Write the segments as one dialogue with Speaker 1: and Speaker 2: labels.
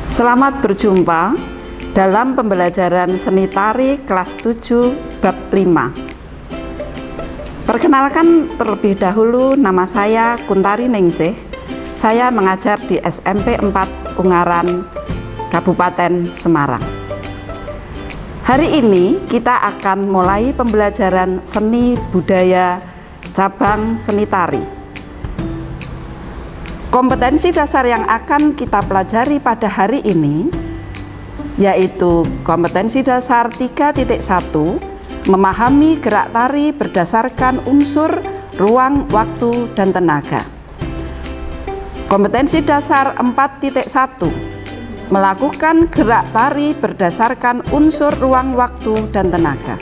Speaker 1: Selamat berjumpa dalam pembelajaran seni tari kelas 7 bab 5. Perkenalkan terlebih dahulu, nama saya Kuntari Ningsih. Saya mengajar di SMP 4 Ungaran, Kabupaten Semarang. Hari ini kita akan mulai pembelajaran seni budaya cabang seni tari. Kompetensi dasar yang akan kita pelajari pada hari ini yaitu kompetensi dasar 3.1, memahami gerak tari berdasarkan unsur, ruang, waktu, dan tenaga. Kompetensi dasar 4.1, melakukan gerak tari berdasarkan unsur, ruang, waktu, dan tenaga.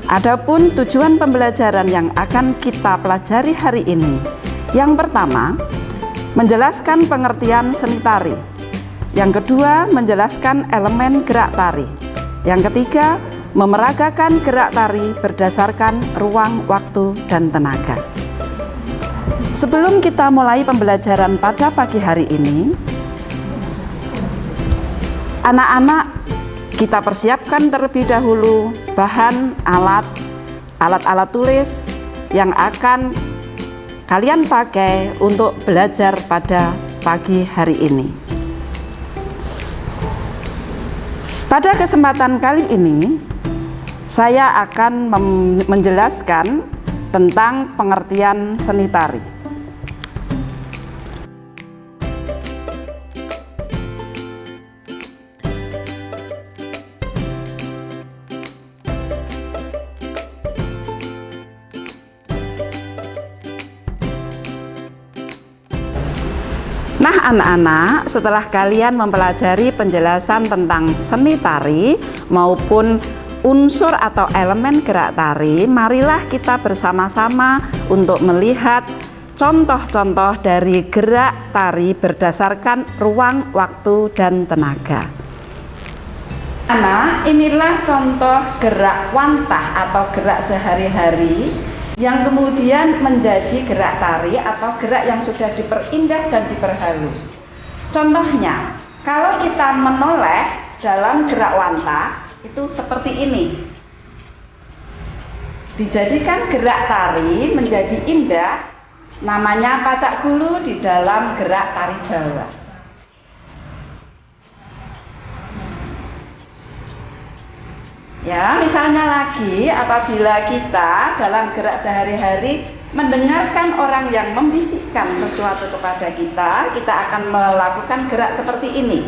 Speaker 1: Adapun tujuan pembelajaran yang akan kita pelajari hari ini, yang pertama, menjelaskan pengertian seni tari. Yang kedua, menjelaskan elemen gerak tari. Yang ketiga, memeragakan gerak tari berdasarkan ruang, waktu, dan tenaga. Sebelum kita mulai pembelajaran pada pagi hari ini, anak-anak kita persiapkan terlebih dahulu bahan alat tulis yang akan kalian pakai untuk belajar pada pagi hari ini. Pada kesempatan kali ini, saya akan menjelaskan tentang pengertian seni tari. Nah anak-anak, setelah kalian mempelajari penjelasan tentang seni tari maupun unsur atau elemen gerak tari, marilah kita bersama-sama untuk melihat contoh-contoh dari gerak tari berdasarkan ruang, waktu, dan tenaga. Anak, inilah contoh gerak wantah atau gerak sehari-hari yang kemudian menjadi gerak tari atau gerak yang sudah diperindah dan diperhalus. Contohnya, kalau kita menoleh dalam gerak wantah, itu seperti ini. Dijadikan gerak tari menjadi indah, namanya pacak gulu di dalam gerak tari Jawa. Ya, misalnya lagi apabila kita dalam gerak sehari-hari mendengarkan orang yang membisikkan sesuatu kepada kita, kita akan melakukan gerak seperti ini.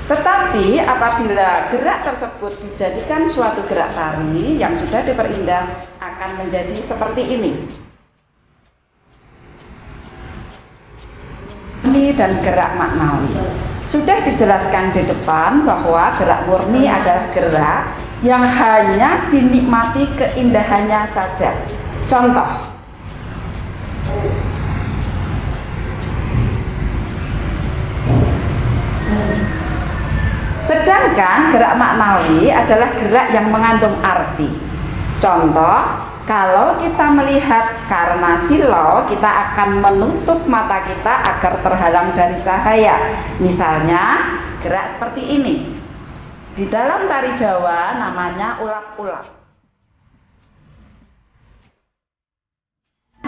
Speaker 1: Tetapi apabila gerak tersebut dijadikan suatu gerak tari yang sudah diperindah, akan menjadi seperti ini. Ini dan gerak maknawi. Sudah dijelaskan di depan bahwa gerak murni adalah gerak yang hanya dinikmati keindahannya saja. Contoh, sedangkan gerak maknawi adalah gerak yang mengandung arti. Contoh, kalau kita melihat karena silau, kita akan menutup mata kita agar terhalang dari cahaya. Misalnya, gerak seperti ini. Di dalam tari Jawa namanya ulap-ulap.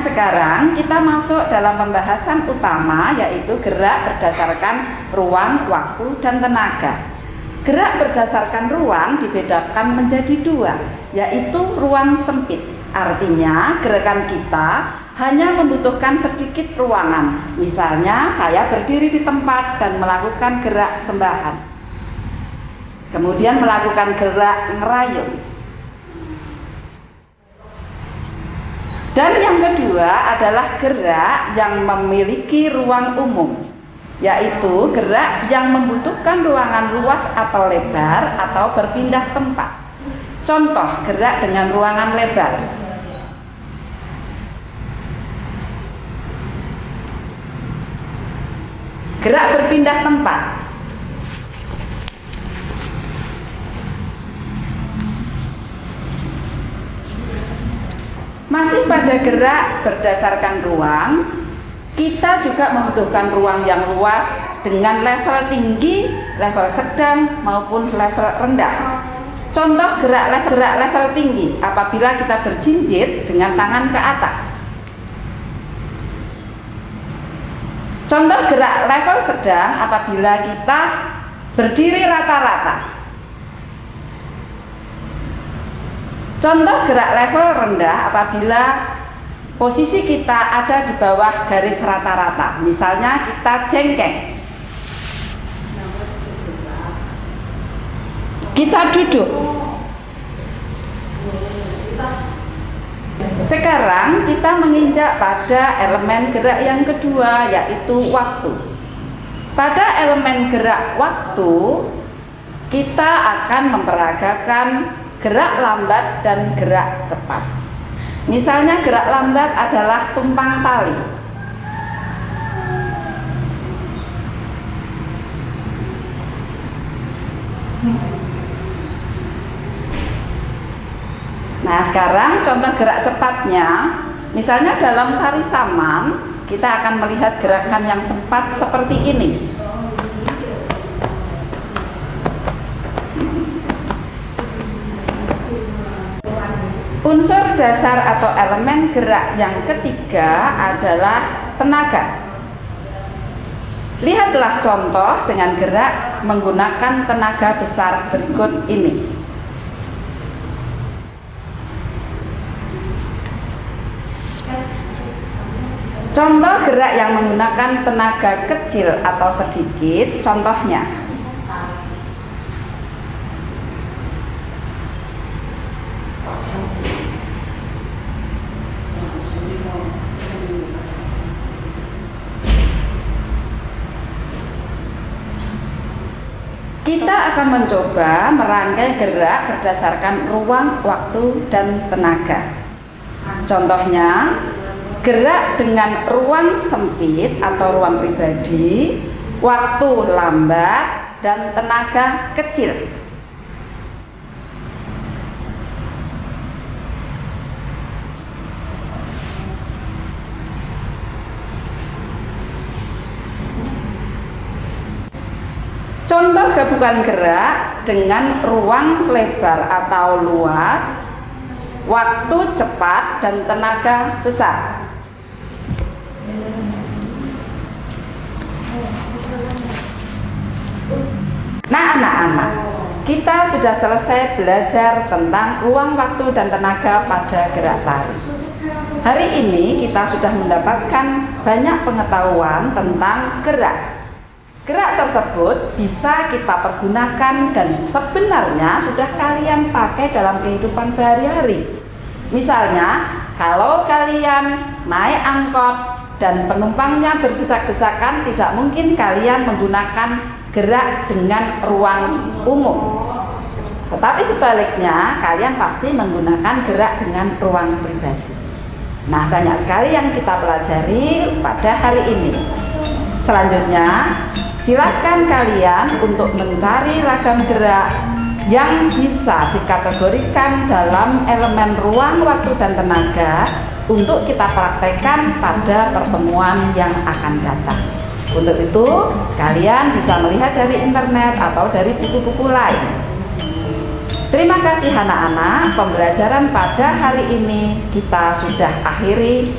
Speaker 1: Sekarang kita masuk dalam pembahasan utama, yaitu gerak berdasarkan ruang, waktu, dan tenaga. Gerak berdasarkan ruang dibedakan menjadi dua, yaitu ruang sempit. Artinya gerakan kita hanya membutuhkan sedikit ruangan. Misalnya saya berdiri di tempat dan melakukan gerak sembahan, kemudian melakukan gerak ngerayun. Dan yang kedua adalah gerak yang memiliki ruang umum, yaitu gerak yang membutuhkan ruangan luas atau lebar atau berpindah tempat. Contoh gerak dengan ruangan lebar. Gerak berpindah tempat. Masih pada gerak berdasarkan ruang, Kita juga membutuhkan ruang yang luas dengan level tinggi, level sedang maupun level rendah. Contoh gerak level tinggi apabila kita berjinjit dengan tangan ke atas. Contoh gerak level sedang apabila kita berdiri rata-rata. Contoh gerak level rendah apabila posisi kita ada di bawah garis rata-rata. Misalnya kita jengkeng. Kita duduk. Sekarang kita menginjak pada elemen gerak yang kedua, yaitu waktu. Pada elemen gerak waktu, kita akan memperagakan gerak lambat dan gerak cepat. Misalnya gerak lambat adalah tumpang tali. Nah, sekarang contoh gerak cepatnya, misalnya dalam tari saman, kita akan melihat gerakan yang cepat seperti ini. Unsur dasar atau elemen gerak yang ketiga adalah tenaga. Lihatlah contoh dengan gerak menggunakan tenaga besar berikut ini. Contoh gerak yang menggunakan tenaga kecil atau sedikit, contohnya. Kita akan mencoba merangkai gerak berdasarkan ruang, waktu, dan tenaga. Contohnya, gerak dengan ruang sempit atau ruang pribadi, waktu lambat, dan tenaga kecil. Contoh gabungan gerak dengan ruang lebar atau luas, waktu cepat, dan tenaga besar. Nah, anak-anak, kita sudah selesai belajar tentang ruang, waktu, dan tenaga pada gerak tari. Hari ini kita sudah mendapatkan banyak pengetahuan tentang gerak. Gerak tersebut bisa kita pergunakan dan sebenarnya sudah kalian pakai dalam kehidupan sehari-hari. Misalnya, kalau kalian naik angkot dan penumpangnya berdesak-desakan, tidak mungkin kalian menggunakan gerak dengan ruang umum. Tetapi sebaliknya, kalian pasti menggunakan gerak dengan ruang pribadi. Nah, banyak sekali yang kita pelajari pada hari ini. Selanjutnya, silakan kalian untuk mencari ragam gerak yang bisa dikategorikan dalam elemen ruang, waktu, dan tenaga untuk kita praktekkan pada pertemuan yang akan datang. Untuk itu, kalian bisa melihat dari internet atau dari buku-buku lain. Terima kasih anak-anak, pembelajaran pada hari ini kita sudah akhiri.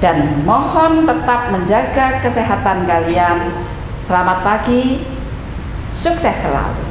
Speaker 1: Dan mohon tetap menjaga kesehatan kalian. Selamat pagi, sukses selalu.